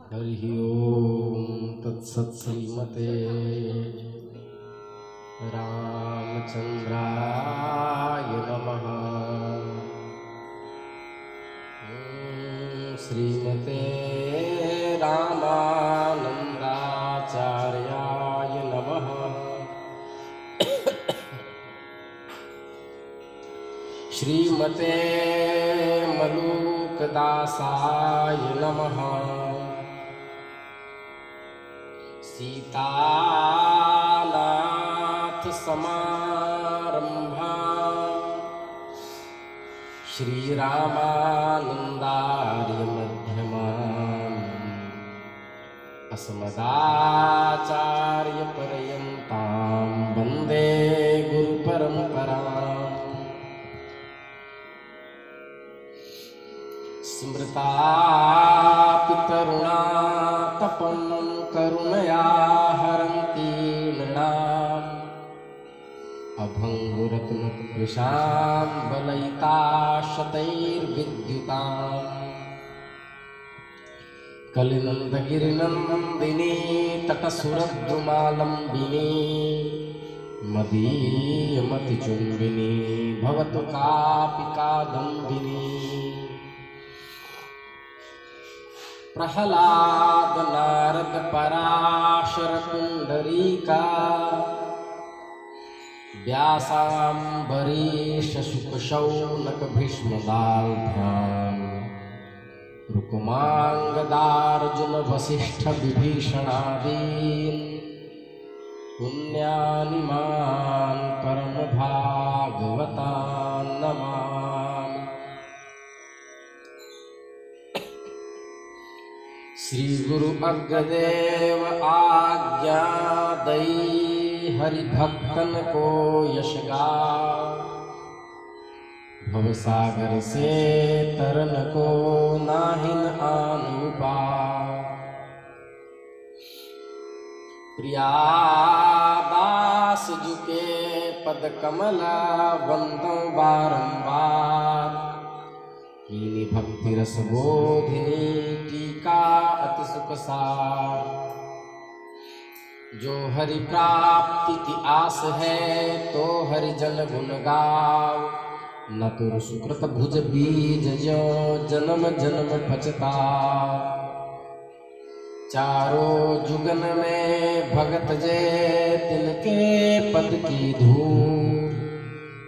हरिः ओम तत्सत् श्रीमते रामचंद्राय नमः। श्रीमते रामानंदाचार्याय नमः। श्रीमते मलूकदासाय नमः। सीतानाथ समारंभा श्रीरामानंदार्य मध्यमाम् अस्मदाचार्य पर्यन्तां वन्दे गुरुपरम्पराम्। स्मृतापितरुणातपं करुणया हरन्ति नृणाम् अभङ्गुरत्नकृशां बलयिताशतैर्विद्युताम्। कलिनन्दगिरिनन्दिनी तटसुरद्रुमालम्बिनी मदीयमतिचुम्बिनी भवतु कापि कादम्बिनी। प्रहलाद नारद पराशर पुंडरीका व्यासाम्बरीश शुक शौनक भीष्मदाल्भ्याम् रुक्मांगदार्जुन वसिष्ठ विभीषणादीन् पुण्यानिमान् परम भागवतान् नमामि। श्री गुरु अग्रदेव आज्ञा दई हरिभक्तन को यश गा। भवसागर से तरन को नाहिन आनु पार। प्रियादास जुके पद कमला वंदो बारंबार। कीनी भक्ति रस बोधिनी टीका अति सुख सार। जो हरि प्राप्ति की आस है तो हरि जन गुण गाव। न तुर सुकृत भुज बीज जो जन्म जन्म पछताव। चारों जुगन में भगत जे तिनके पद की धूल।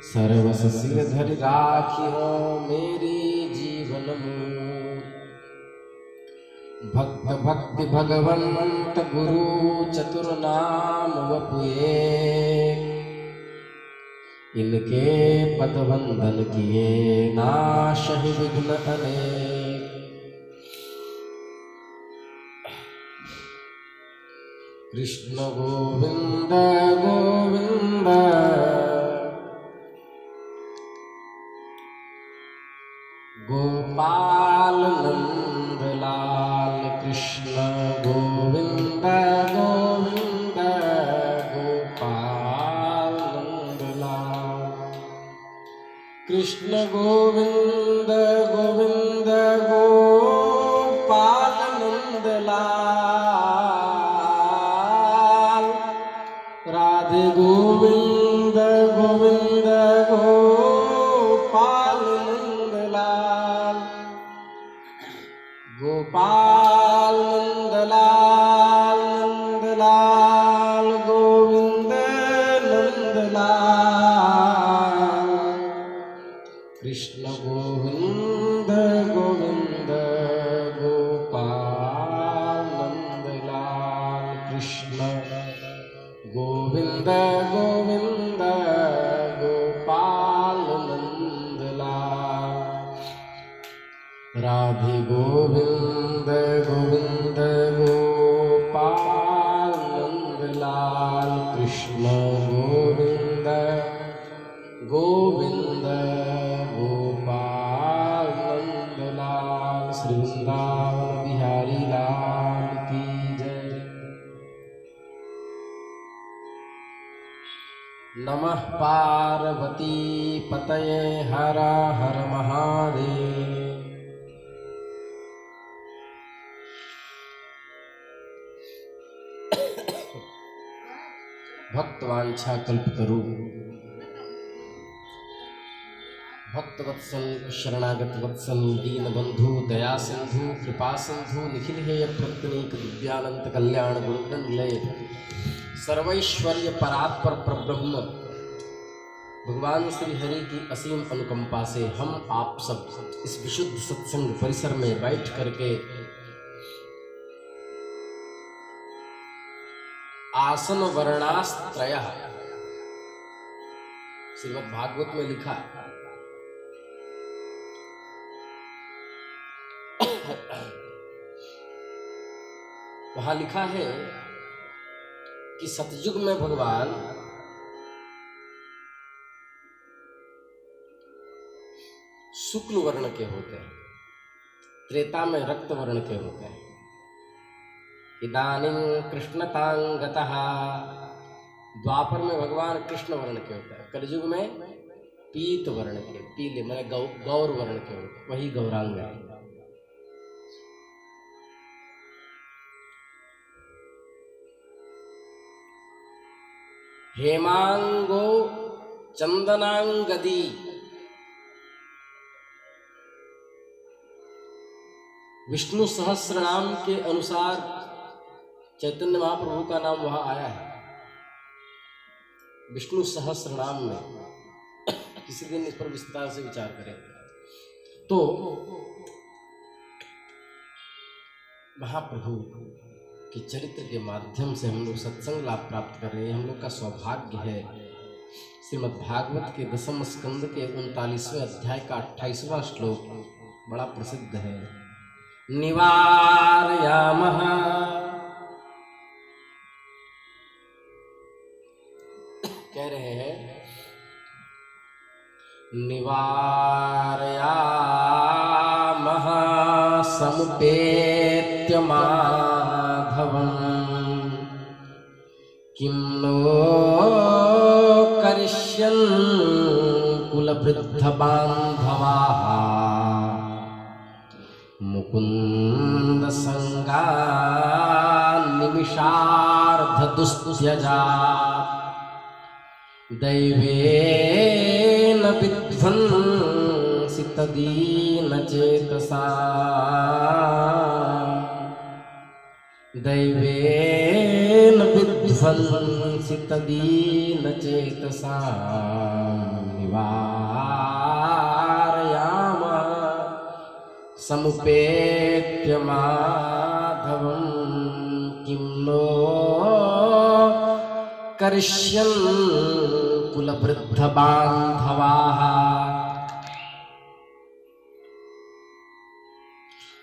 सर्वस सिर धरि राखी हो मेरी जीवन मूल। भक्त भक्ति भगवंत गुरु चतुर नाम वपुए। इनके पद वंदन किए नाशहि विघ्न अनेक। कृष्ण गोविंद गोविंद गोपाल नंदलाल। कृष्ण गोविंद गोविंद गोपाल नंदलाल। कृष्ण गोविंद गोविंद गोपाल नंदलाल। राधे गोविंद गोविंद गोपाल नंदलाल। गोपाल नंदलाल नंदलाल गोविंद नंदलाल। कृष्ण गोविंद गोविंद गोपाल नंदलाल। कृष्ण गोविंद गोविंद गोपाल नंदलाल। राधे गोविंद गोविंद गोपाल नंदलाल। कृष्ण गोविंद गोविंद गोपाल नंदलाल। श्री वृंदावन बिहारी लाल की जय। नमः पार्वती पतये हर हर महादेव। भक्तवांछा कल्पतरु भक्तवत्सल शरणागत वत्सल दीनबंधु दया सिंधु कृपा सिंधु निखिल हेय प्रत्यनीक दिव्यानंद कल्याण गुणगणलय सर्वैश्वर्य परात्पर परब्रह्म भगवान श्री हरि की असीम अनुकंपा से हम आप सब इस विशुद्ध सत्संग परिसर में बैठ करके आसन वर्णास्त्रयः श्रीमद् भागवत में लिखा वहां लिखा है कि सतयुग में भगवान शुक्ल वर्ण के होते हैं, त्रेता में रक्त वर्ण के होते हैं। इदानीं कृष्णतांगतः, द्वापर में भगवान कृष्ण वर्ण के होते हैं, कलयुग में पीत वर्ण के, पीले मैंने गौर वर्ण के होते हैं, वही गौरांग है। हेमांगो चंदनांगदी, विष्णु सहस्र नाम के अनुसार चैतन्य महाप्रभु का नाम वहां आया है। विष्णु सहस्र नाम में किसी दिन इस पर विस्तार से विचार करें तो महाप्रभु के चरित्र के माध्यम से हम लोग सत्संग लाभ प्राप्त कर रहे हैं। हम लोग का सौभाग्य है। श्रीमद् भागवत के 10वें स्कंद के 39वें अध्याय का 28वां श्लोक बड़ा प्रसिद्ध है। निवारयामः, कह रहे हैं निवारयामः समुपेत्य माधवम् किं नो करिष्यन् कुलवृद्धबान्धवाः मुकुन्द संगान्निमिषार्धदुस्त्यजा दैवेन विध्वंसि तदीनचेतसा दैवेन विध्वंसि तदीनचेतसा निवारयामः समुपेत्य माधवं किं नो करिष्यन् कुलवृद्धबान्धवाः।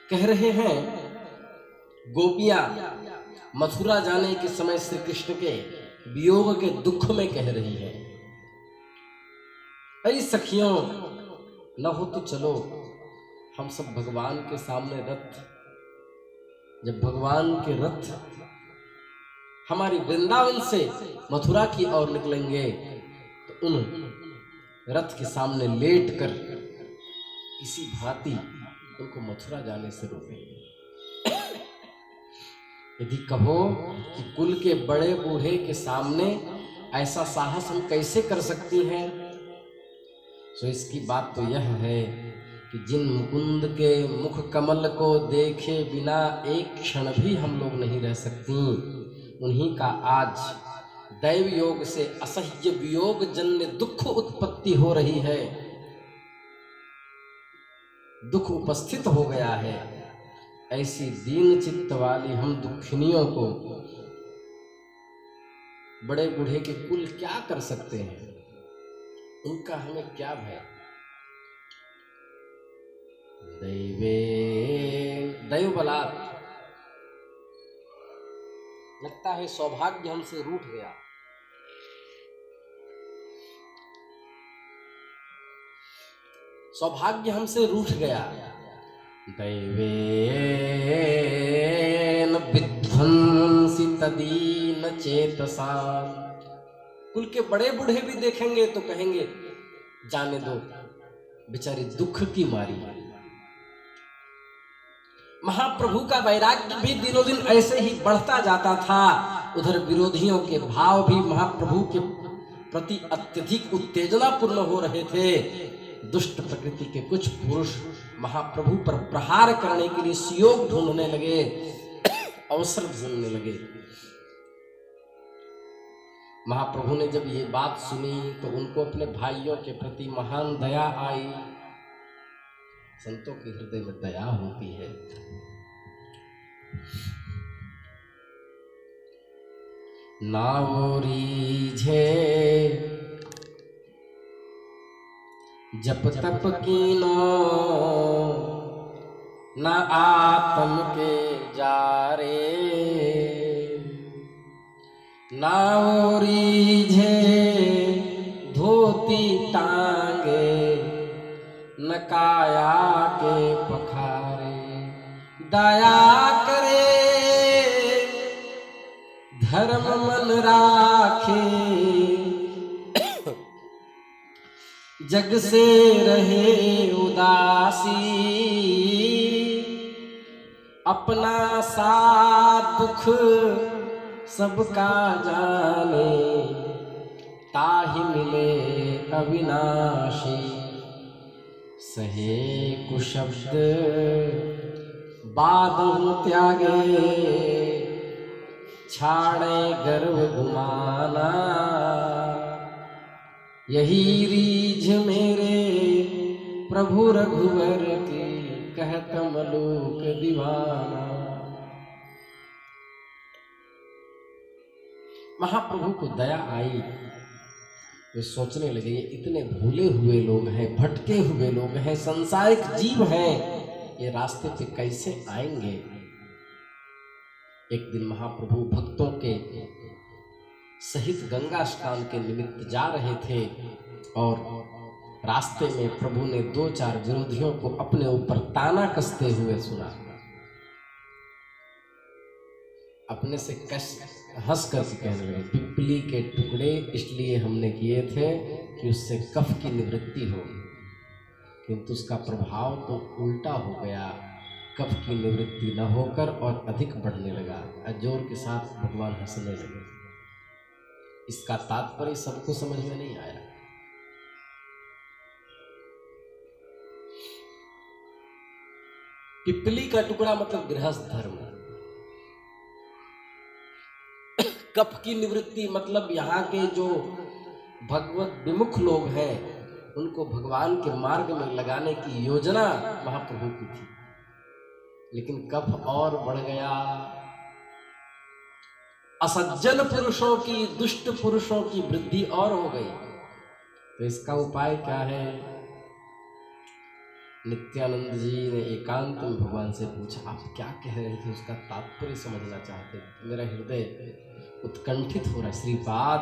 कह रहे हैं गोपियां मथुरा जाने के समय श्री कृष्ण के वियोग के दुख में कह रही है, अरे सखियों न हो तो चलो हम सब भगवान के सामने रथ, जब भगवान के रथ हमारी वृंदावन से मथुरा की ओर निकलेंगे तो उन रथ के सामने लेट कर किसी भांति उनको मथुरा जाने से रोकेंगे। यदि कहो कि कुल के बड़े बूढ़े के सामने ऐसा साहस हम कैसे कर सकती हैं, तो इसकी बात तो यह है कि जिन मुकुंद के मुख कमल को देखे बिना एक क्षण भी हम लोग नहीं रह सकती, उन्हीं का आज दैव योग से असह्य वियोग जन्य दुख उत्पत्ति हो रही है, दुख उपस्थित हो गया है। ऐसी दीन चित्त वाली हम दुखिनियों को बड़े बूढ़े के कुल क्या कर सकते हैं, उनका हमें क्या भय। दैव बलात्, लगता है सौभाग्य हमसे रूठ गया। सौभाग्य हमसे रूठ गया। दैवेन विध्वंसि तदीन चेतसा, कुल के बड़े बूढ़े भी देखेंगे तो कहेंगे जाने दो, बेचारी दुख की मारी। महाप्रभु का वैराग्य भी दिनों दिन ऐसे ही बढ़ता जाता था। उधर विरोधियों के भाव भी महाप्रभु के प्रति अत्यधिक उत्तेजनापूर्ण हो रहे थे। दुष्ट प्रकृति के कुछ पुरुष महाप्रभु पर प्रहार करने के लिए सुयोग ढूंढने लगे, अवसर ढूंढने लगे। महाप्रभु ने जब ये बात सुनी तो उनको अपने भाइयों के प्रति महान दया आई। संतों के हृदय में दया होती है। नाव रीझे जप तप कीनो, न आत्म के जारे। नाव रीझे धोती टांगे, न काया के पखारे। दया करे धर्म मन राखे, जग से रहे उदासी। अपना सा दुख सबका जाने, ताहि मिले अविनाशी। सहे कुशब्द बादल त्यागे, छाड़े गर्व गुमाना। यही रीझ मेरे प्रभु रघुवर की, कहत मलूक दीवाना। महाप्रभु को दया आई। वे सोचने लगे ये इतने भूले हुए लोग हैं, भटके हुए लोग हैं, संसारिक जीव हैं, ये रास्ते पे कैसे आएंगे। एक दिन महाप्रभु भक्तों के सहित गंगा स्नान के निमित्त जा रहे थे और रास्ते में प्रभु ने 2-4 विरोधियों को अपने ऊपर ताना कसते हुए सुना। अपने से हंस कर कहने लगे, पिपली के टुकड़े इसलिए हमने किए थे कि उससे कफ की निवृत्ति हो, किंतु उसका प्रभाव तो उल्टा हो गया। कफ की निवृत्ति न होकर और अधिक बढ़ने लगा। जोर के साथ भगवान हंसने लगे। इसका तात्पर्य सबको समझ में नहीं आया। पिपली का टुकड़ा मतलब गृहस्थ धर्म। कफ की निवृत्ति मतलब यहाँ के जो भगवत विमुख लोग हैं उनको भगवान के मार्ग में लगाने की योजना महाप्रभु की थी, लेकिन कफ और बढ़ गया। असज्जन पुरुषों की, दुष्ट पुरुषों की वृद्धि और हो गई। तो इसका उपाय क्या है? नित्यानंद जी ने एकांत में भगवान से पूछा, आप क्या कह रहे थे? उसका तात्पर्य समझना चाहते। मेरा हृदय उत्कंठित हो रहा है। श्रीपाद,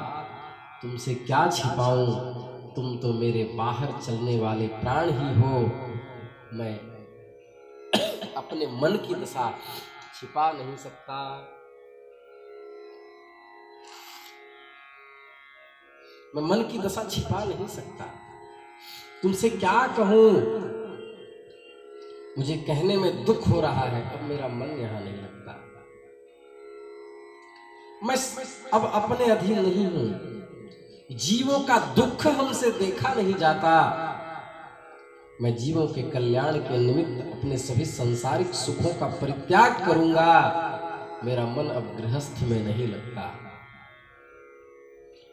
तुमसे क्या छिपाऊं? तुम तो मेरे बाहर चलने वाले प्राण ही हो। मैं अपने मन की दशा छिपा नहीं सकता। मैं मन की दशा छिपा नहीं सकता। तुमसे क्या कहूं? मुझे कहने में दुख हो रहा है। अब मेरा मन यहां नहीं लगता। मैं अब अपने अधीन नहीं हूं। जीवों का दुख हमसे देखा नहीं जाता। मैं जीवों के कल्याण के निमित्त अपने सभी सांसारिक सुखों का परित्याग करूंगा। मेरा मन अब गृहस्थ में नहीं लगता।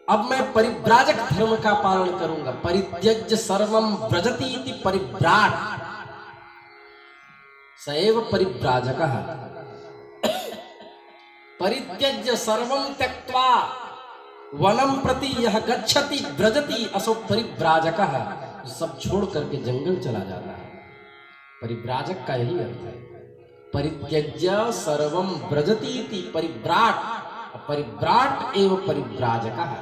अब मैं परिव्राजक धर्म का पालन करूंगा। परित्यज्य सर्वम व्रजति इति परिव्राट सएव परिव्राजकः। परित्यज्य सर्वं त्यक्त्वा वनम प्रति यह गच्छति व्रजति असो परिव्राजकः। सब छोड़ करके जंगल चला जाता है। परिव्राजक का यही अर्थ है। परित्यज्य सर्वम व्रजति इति परिव्राट, परिव्राट एव परिव्राजकः।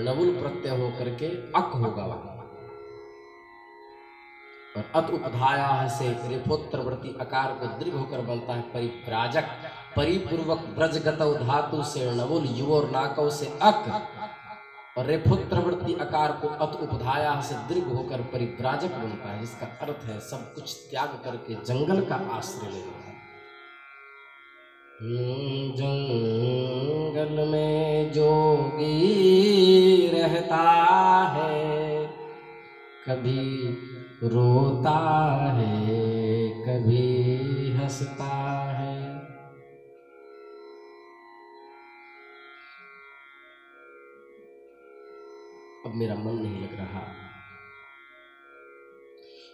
नवुल प्रत्यय होकर के अक होगा वहां। और अत उपधाया से रेफोत्तरवर्ती अकार को दीर्घ होकर बनता है परिव्राजक। परिपूर्वक ब्रजगतौ धातु से नवुल, युवोर नाकौ से अक और रेफोत्रवृत्ति आकार को अत उपधाया से दीर्घ होकर परिव्राजक बनता है, जिसका अर्थ है सब कुछ त्याग करके जंगल का आश्रय लेना है। जंगल में जोगी रहता है, कभी रोता है कभी हंसता है। अब मेरा मन नहीं लग रहा।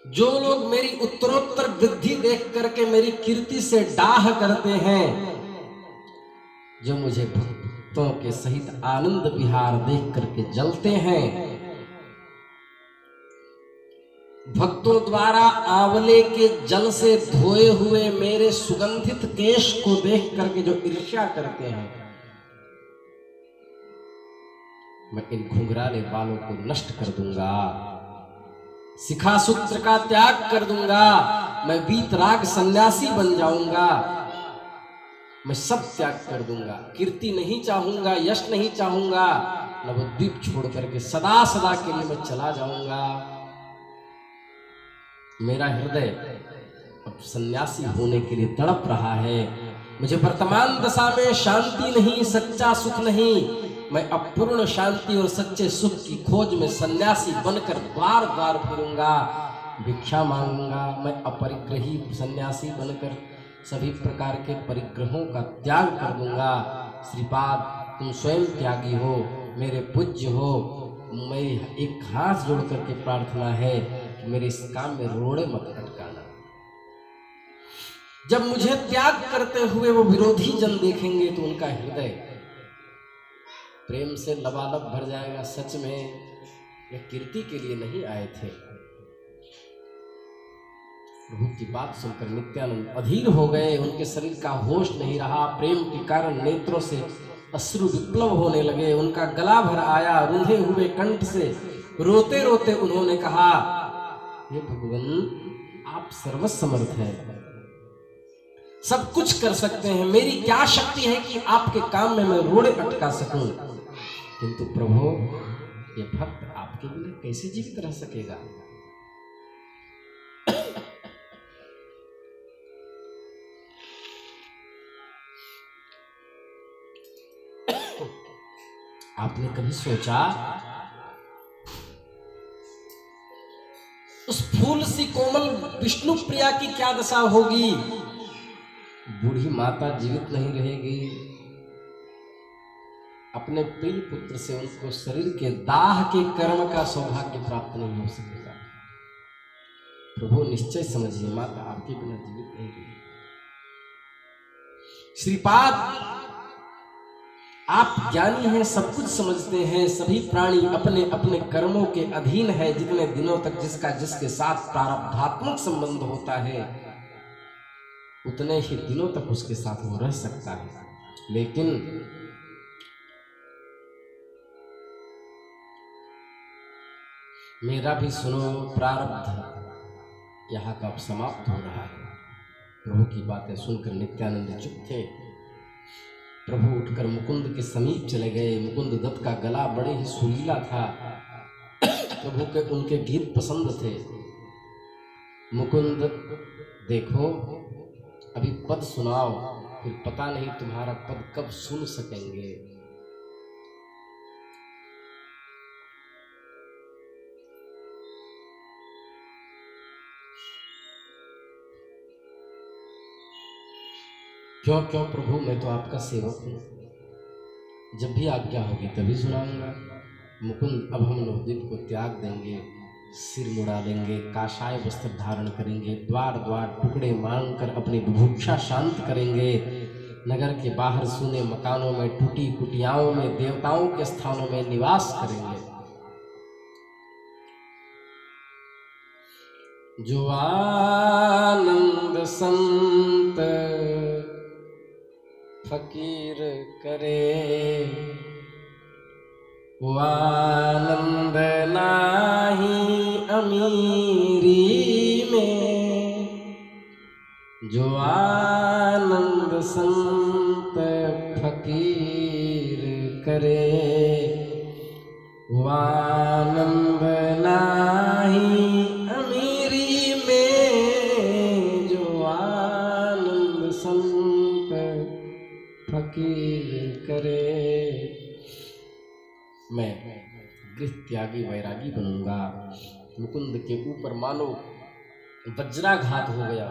जो लोग मेरी उत्तरोत्तर वृद्धि देख करके मेरी कीर्ति से डाह करते हैं, जो मुझे भक्तों के सहित आनंद विहार देख करके जलते हैं, भक्तों द्वारा आंवले के जल से धोए हुए मेरे सुगंधित केश को देख करके जो ईर्ष्या करते हैं, मैं इन घुंघराले बालों को नष्ट कर दूंगा, शिखा सूत्र का त्याग कर दूंगा, मैं वीतराग सन्यासी बन जाऊंगा, मैं सब त्याग कर दूंगा। कीर्ति नहीं चाहूंगा, यश नहीं चाहूंगा, नवद्वीप छोड़ करके सदा सदा के लिए मैं चला जाऊंगा। मेरा हृदय अब सन्यासी होने के लिए तड़प रहा है। मुझे वर्तमान दशा में शांति नहीं, सच्चा सुख नहीं। मैं अपूर्ण शांति और सच्चे सुख की खोज में सन्यासी बनकर द्वार द्वार फिरूंगा, भिक्षा मांगूंगा। मैं अपरिग्रही सन्यासी बनकर सभी प्रकार के परिग्रहों का त्याग कर दूंगा। श्रीपाद, तुम स्वयं त्यागी हो, मेरे पूज्य हो। मैं एक हाथ जोड़ करके प्रार्थना है कि मेरे इस काम में रोड़े मत अटकाना। जब मुझे त्याग करते हुए वो विरोधी जन देखेंगे तो उनका हृदय प्रेम से लबालब भर जाएगा। सच में ये कीर्ति के लिए नहीं आए थे। प्रभु की बात सुनकर नित्यानंद अधीर हो गए। उनके शरीर का होश नहीं रहा। प्रेम के कारण नेत्रों से अश्रु विप्लव होने लगे। उनका गला भर आया। रूंधे हुए कंठ से रोते रोते उन्होंने कहा, हे भगवान, आप सर्वसमर्थ हैं, सब कुछ कर सकते हैं। मेरी क्या शक्ति है कि आपके काम में मैं रोड़े अटका सकूं? किंतु प्रभु, ये भक्त आपके बिना कैसे जीवित रह सकेगा? आपने कभी सोचा उस फूल सी कोमल विष्णु प्रिया की क्या दशा होगी? बूढ़ी माता जीवित नहीं रहेगी। अपने प्रिय पुत्र से उनको शरीर के दाह के कर्म का सौभाग्य प्राप्त नहीं हो सकेगा। प्रभु, निश्चय समझिए, माता आपके बिना जीवित नहीं रहेगी। श्रीपाद, आप ज्ञानी हैं, सब कुछ समझते हैं। सभी प्राणी अपने अपने कर्मों के अधीन है। जितने दिनों तक जिसका जिसके साथ प्रारब्धात्मक संबंध होता है, उतने ही दिनों तक उसके साथ वो रह सकता है। लेकिन मेरा भी सुनो, प्रारब्ध यहाँ का अब समाप्त हो रहा है। प्रभु की बातें सुनकर नित्यानंद चुप थे। प्रभु उठकर मुकुंद के समीप चले गए। मुकुंद दत्त का गला बड़े ही सुरीला था। प्रभु के उनके गीत पसंद थे। मुकुंद, देखो, अभी पद सुनाओ, फिर पता नहीं तुम्हारा पद कब सुन सकेंगे। क्यों क्यों प्रभु, मैं तो आपका सेवक हूँ। जब भी आज्ञा होगी तभी सुनाऊंगा। मुकुंद, अब हम नवद्वीप को त्याग देंगे, सिर मुड़ा देंगे, काशाय वस्त्र धारण करेंगे, द्वार द्वार टुकड़े मांगकर अपनी बुभुक्षा शांत करेंगे। नगर के बाहर सूने मकानों में, टूटी कुटियाओं में, देवताओं के स्थानों में निवास करेंगे। जो आनंद संत फकीर करे, वो आनंद नाही अमीरी में। जो आनंद संत फकीर करे, वानंद नाही अमीरी में, जो आनंद संत फकीर करे। मैं गृह त्यागी वैरागी बनूंगा। मुकुंद के ऊपर मानो वज्राघात हो गया।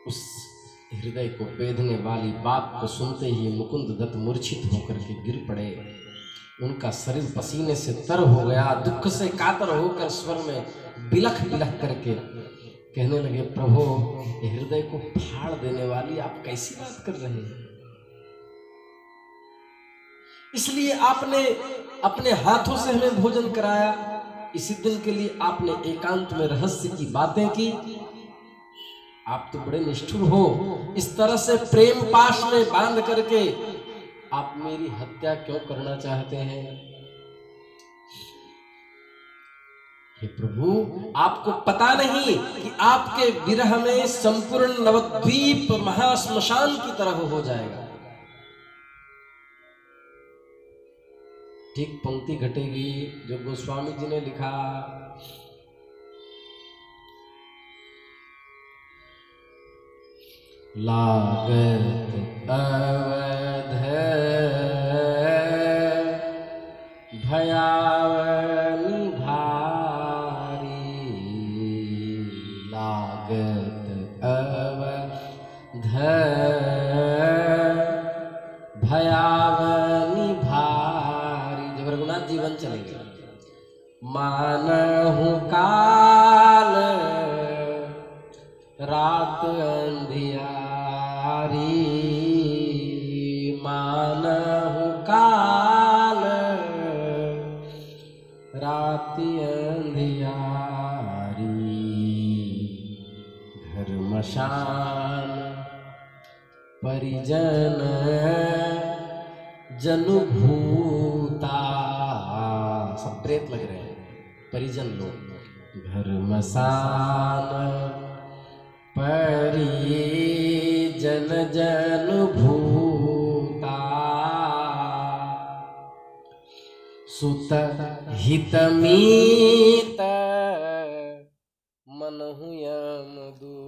उस हृदय को बेधने वाली बात को सुनते ही मुकुंद दत्त मूर्छित होकर के गिर पड़े। उनका शरीर पसीने से तर हो गया। दुख से कातर होकर स्वर में बिलख बिलख करके कहने लगे, प्रभु हृदय को फाड़ देने वाली आप कैसी बात कर रहे हैं? इसलिए आपने अपने हाथों से हमें भोजन कराया, इसी दिन के लिए आपने एकांत में रहस्य की बातें की। आप तो बड़े निष्ठुर हो। इस तरह से प्रेम पाश में बांध करके आप मेरी हत्या क्यों करना चाहते हैं? हे प्रभु, आपको पता नहीं कि आपके विरह में संपूर्ण नवद्वीप महाश्मशान की तरह हो जाएगा। ठीक पंक्ति घटेगी जो गोस्वामी जी ने लिखा, लागत अवध भयावनी भारी, लागत अवध भयावनी भारी। जब रघुनाथ जीवन चलेंगे, मानहु काल रात अंधियारी, मानहु काल रात अंधियारी। घर मशान परिजन जनु भूता, सब प्रेत लग रहे हैं, परिजन लोग। घर मसान परिजन जनु भूता, सुत हित मीत मनहु यम दूता।